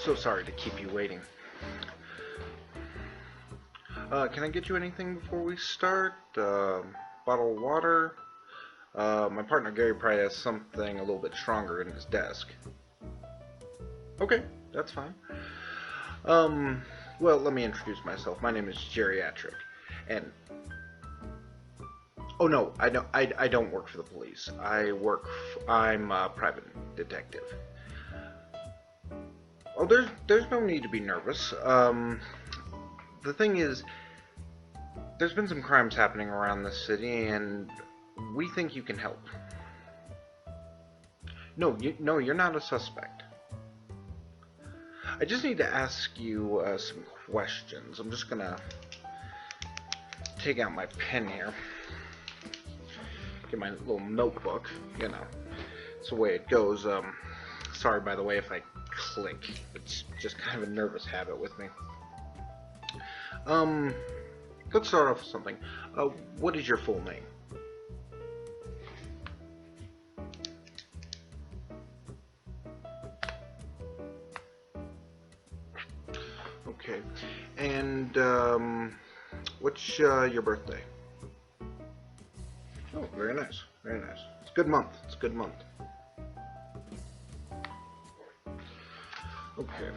So sorry to keep you waiting. Can I get you anything before we start? Bottle of water? My partner Gary probably has something a little bit stronger in his desk. Okay, that's fine. Well, let me introduce myself. My name is Jerryactric, and oh no, I don't work for the police. I'm a private detective. Oh, there's no need to be nervous. The thing is, there's been some crimes happening around the city, and we think you can help. No, you're not a suspect. I just need to ask you some questions. I'm just gonna take out my pen here. Get my little notebook. You know, it's the way it goes. Sorry, by the way, if I click. It's just kind of a nervous habit with me. Let's start off with something. What is your full name? Okay. And, what's your birthday? Oh, very nice. Very nice. It's a good month. It's a good month. Okay.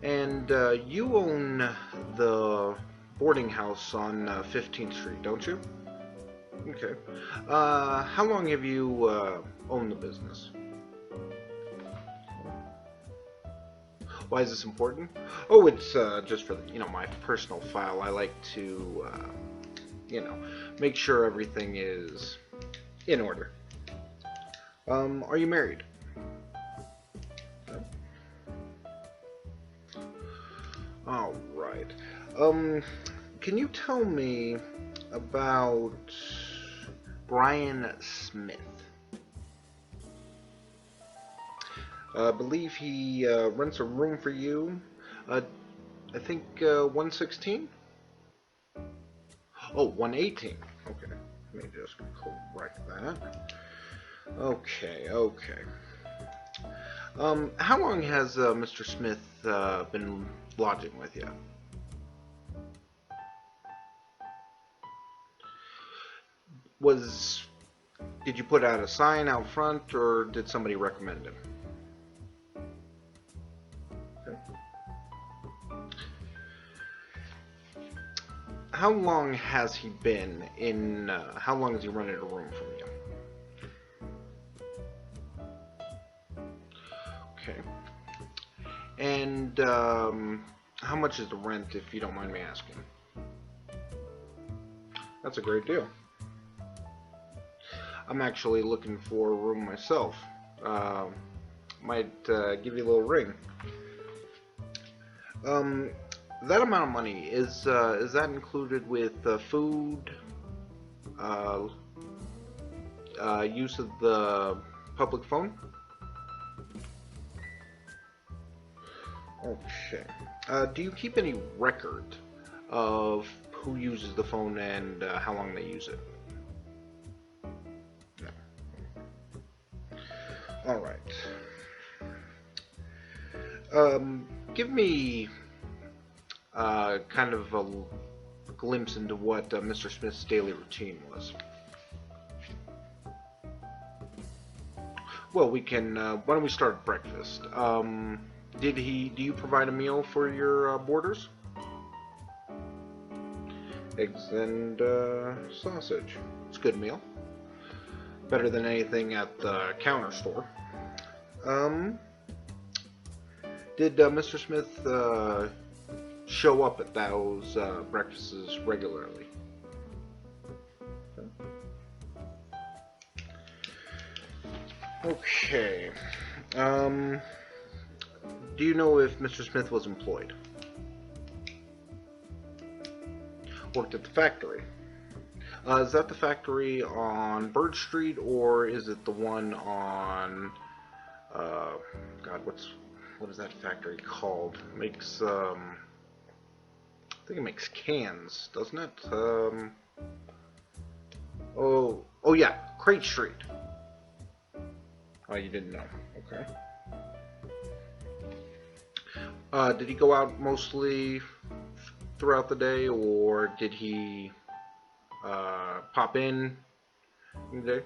And, you own the boarding house on 15th Street, don't you? Okay. How long have you owned the business? Why is this important? Oh, it's just for my personal file. I like to make sure everything is in order. Are you married? No. All right. Can you tell me about Brian Smith? I believe he rents a room for you. I think 116? Oh, 118. Okay. Let me just correct that. Okay. How long has Mr. Smith been lodging with you? Did you put out a sign out front, or did somebody recommend him? Okay. How long has he been in, how long has he rented a room from you? Okay. And, how much is the rent, if you don't mind me asking? That's a great deal. I'm actually looking for a room myself. Might give you a little ring. That amount of money, is that included with food, use of the public phone? Okay. Do you keep any record of who uses the phone and how long they use it? Alright. Give me kind of a glimpse into what Mr. Smith's daily routine was. Well, we can, why don't we start at breakfast? Do you provide a meal for your boarders? Eggs and sausage. It's a good meal. Better than anything at the counter store. Did Mr. Smith show up at those breakfasts regularly? Okay. Do you know if Mr. Smith was employed? Worked at the factory? Is that the factory on Bird Street, or is it the one on, God, what is that factory called? Makes, I think it makes cans, doesn't it? Oh yeah, Crate Street. Oh, you didn't know. Okay. Did he go out mostly throughout the day, or did he pop in the day?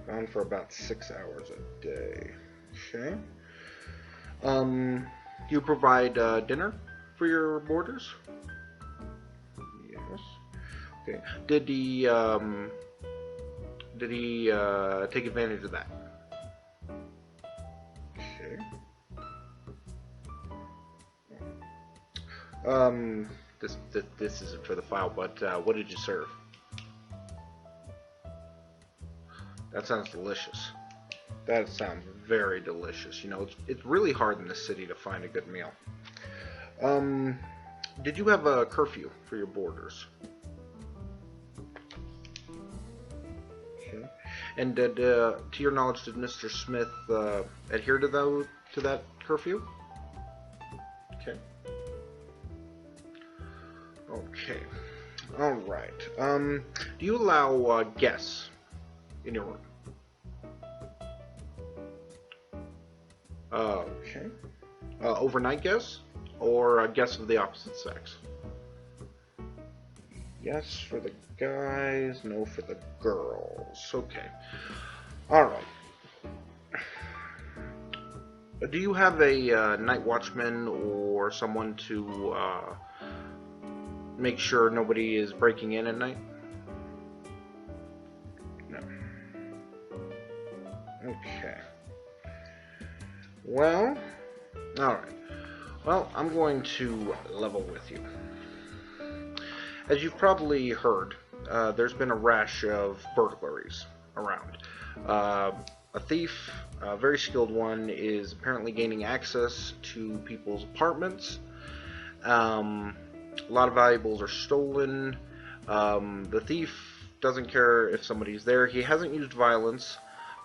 Gone for about 6 hours a day. Okay. Do you provide dinner for your boarders? Yes. Okay. Did he take advantage of that? Okay. This isn't for the file, but what did you serve? That sounds delicious. That sounds very delicious. You know, it's really hard in this city to find a good meal. Did you have a curfew for your boarders? Okay. And to your knowledge, did Mr. Smith adhere to that curfew? Okay. Okay. All right. Do you allow guests in your room? Okay. Overnight guests or guests of the opposite sex? Yes for the guys, no for the girls. Okay. All right. Do you have a night watchman or someone to make sure nobody is breaking in at night? No. Okay. Well, alright. Well, I'm going to level with you. As you've probably heard, there's been a rash of burglaries around. A thief, a very skilled one, is apparently gaining access to people's apartments. A lot of valuables are stolen. The thief doesn't care if somebody's there. He hasn't used violence,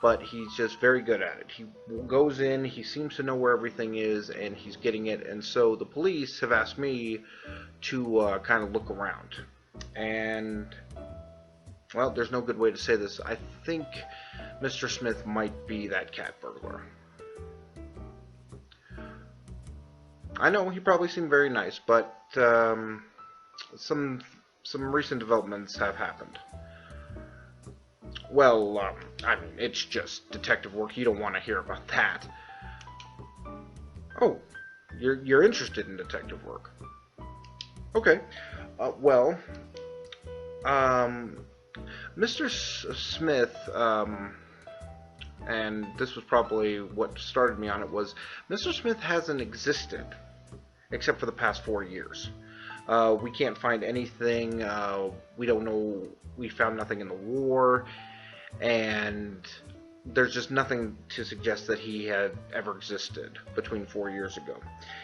but he's just very good at it. He goes in, he seems to know where everything is, and he's getting it. And so the police have asked me to kind of look around. And, well, there's no good way to say this. I think Mr. Smith might be that cat burglar. I know he probably seemed very nice, but some recent developments have happened. Well, I mean, it's just detective work. You don't want to hear about that. Oh, you're interested in detective work. Okay. Well, Mr. Smith, and this was probably what started me on it, was Mr. Smith hasn't existed except for the past 4 years. We can't find anything. We don't know. We found nothing in the war, and there's just nothing to suggest that he had ever existed between 4 years ago.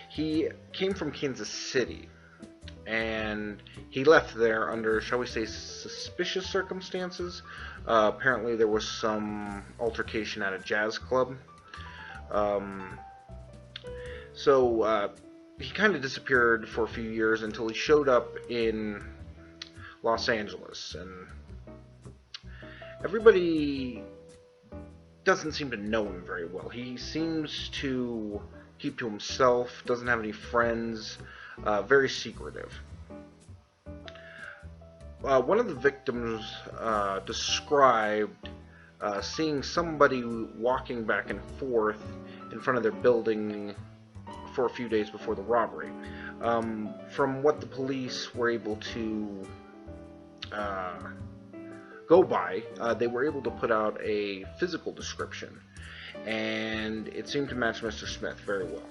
He came from Kansas City, and he left there under, shall we say, suspicious circumstances. Apparently there was some altercation at a jazz club. So he kind of disappeared for a few years until he showed up in Los Angeles, and everybody doesn't seem to know him very well. He seems to keep to himself, doesn't have any friends, very secretive. One of the victims described seeing somebody walking back and forth in front of their building for a few days before the robbery. From what the police were able to go by, they were able to put out a physical description, and it seemed to match Mr. Smith very well.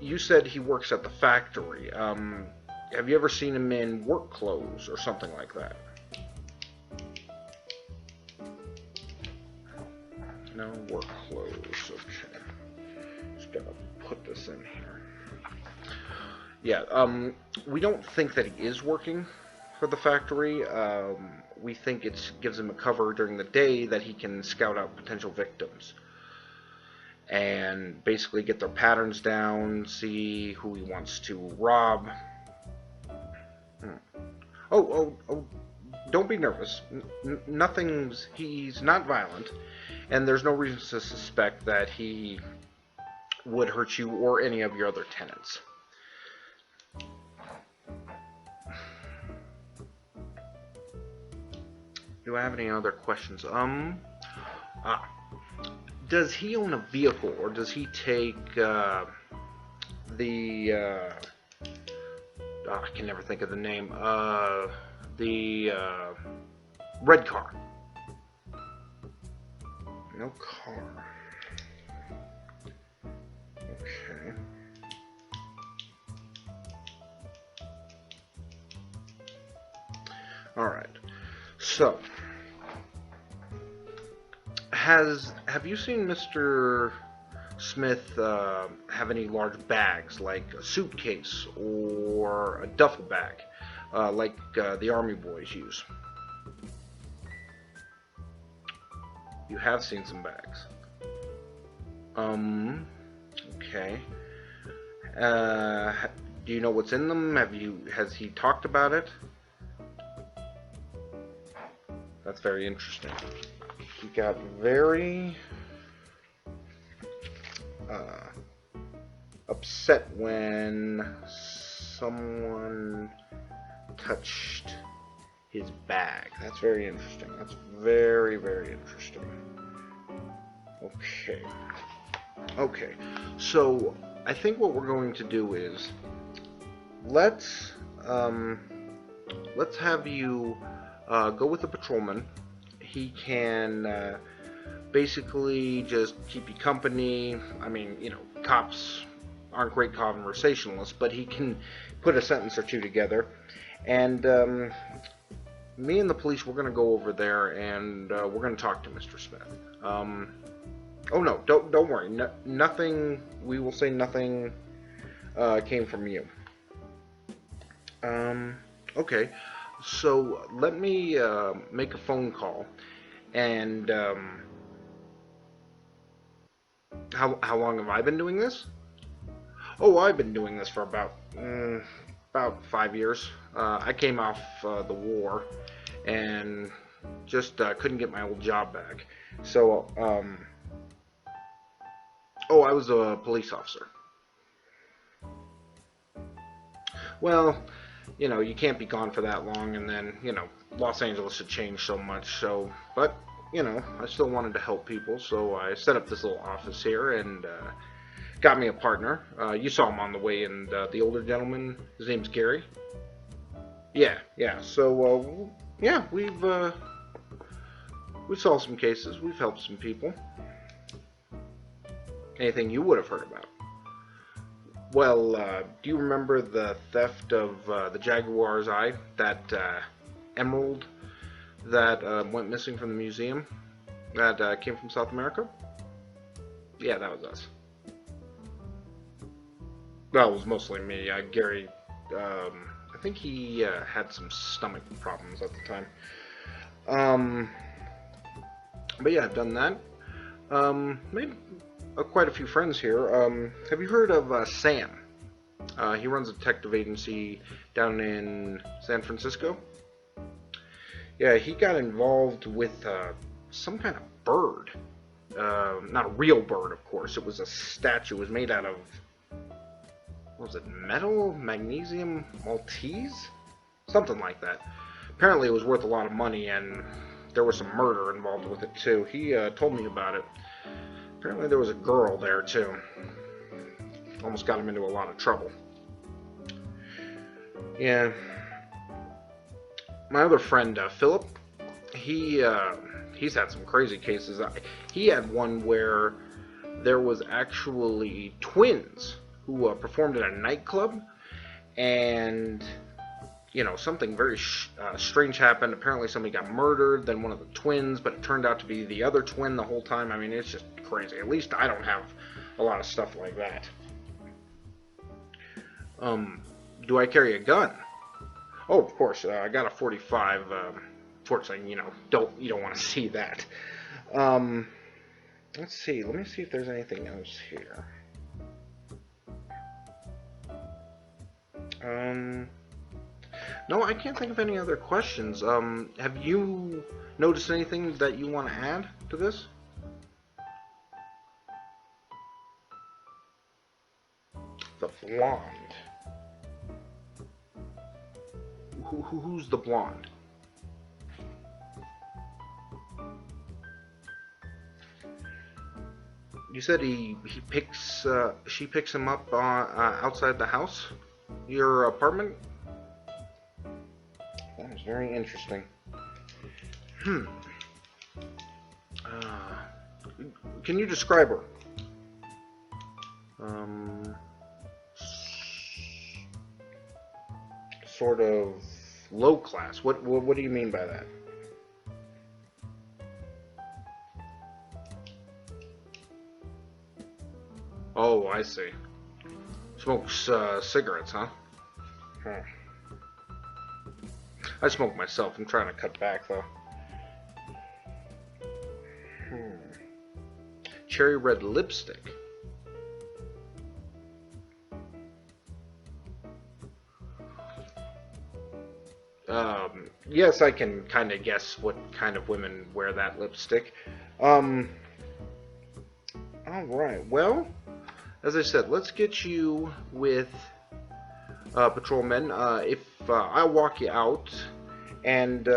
You said he works at the factory. Have you ever seen him in work clothes or something like that? No work clothes. Okay. Just gotta put this in here. Yeah, we don't think that he is working for the factory. We think it gives him a cover during the day that he can scout out potential victims and basically get their patterns down, see who he wants to rob. Oh, don't be nervous. Nothing's. He's not violent, and there's no reason to suspect that he would hurt you or any of your other tenants. Do I have any other questions? Does he own a vehicle, or does he take I can never think of the name. The red car. No car. Okay. All right. So, have you seen Mr. Smith have any large bags, like a suitcase or a duffel bag, like the Army boys use? You have seen some bags. Okay. Do you know what's in them? Has he talked about it? That's very interesting. He got very upset when someone touched his bag. That's very interesting. That's very, very interesting. Okay. Okay. So I think what we're going to do is let's have you go with the patrolman. He can basically just keep you company. I mean, you know, cops aren't great conversationalists, but he can put a sentence or two together. And me and the police, we're going to go over there, and we're going to talk to Mr. Smith. Oh no, don't worry. Nothing. We will say nothing came from you. Okay. So let me make a phone call, and how long have I been doing this? Oh, I've been doing this for about 5 years. I came off the war and just couldn't get my old job back. So oh, I was a police officer. Well, you know, you can't be gone for that long, and then, you know, Los Angeles had changed so much, so, but, you know, I still wanted to help people, so I set up this little office here, and got me a partner. You saw him on the way, and the older gentleman, his name's Gary. Yeah, so, yeah, we've solved some cases, we've helped some people. Anything you would have heard about? Well, do you remember the theft of the Jaguar's eye, that emerald that went missing from the museum that came from South America? Yeah, that was us. Well, it was mostly me. Gary, I think he had some stomach problems at the time. But yeah, I've done that. Made quite a few friends here. Have you heard of Sam? He runs a detective agency down in San Francisco. Yeah, he got involved with some kind of bird. Not a real bird, of course. It was a statue. It was made out of, what was it, metal? Magnesium? Maltese? Something like that. Apparently it was worth a lot of money, and there was some murder involved with it, too. He told me about it. Apparently there was a girl there, too. Almost got him into a lot of trouble. Yeah. My other friend, Philip, he's had some crazy cases. He had one where there was actually twins who performed at a nightclub, and, you know, something very strange happened. Apparently somebody got murdered, then one of the twins, but it turned out to be the other twin the whole time. I mean, it's just crazy. At least I don't have a lot of stuff like that. Do I carry a gun? Oh, of course. I got a 45. Fortunately, you know, you don't want to see that. Let's see. Let me see if there's anything else here. No, I can't think of any other questions. Have you noticed anything that you want to add to this? The blonde. Who's the blonde? You said she picks him up outside the house, your apartment. That is very interesting. Can you describe her? Sort of low class. What do you mean by that? Oh, I see. Smokes cigarettes, huh? I smoke myself. I'm trying to cut back, though. Cherry red lipstick. Yes, I can kind of guess what kind of women wear that lipstick. Alright, well, as I said, let's get you with patrolmen. If I'll walk you out, and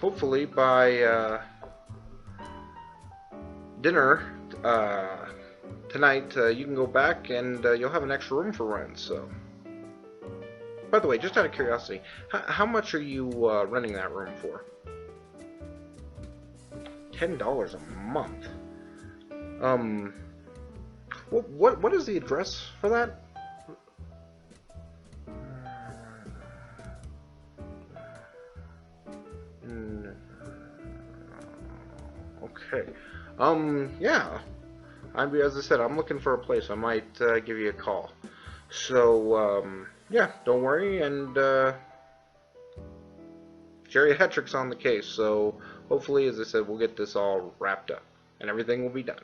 hopefully by dinner tonight, you can go back and you'll have an extra room for rent. So, by the way, just out of curiosity, how much are you renting that room for? $10 a month. What is the address for that? Okay. Yeah. As I said, I'm looking for a place. I might give you a call. So, yeah, don't worry, and Jerryactric's on the case, so hopefully, as I said, we'll get this all wrapped up, and everything will be done.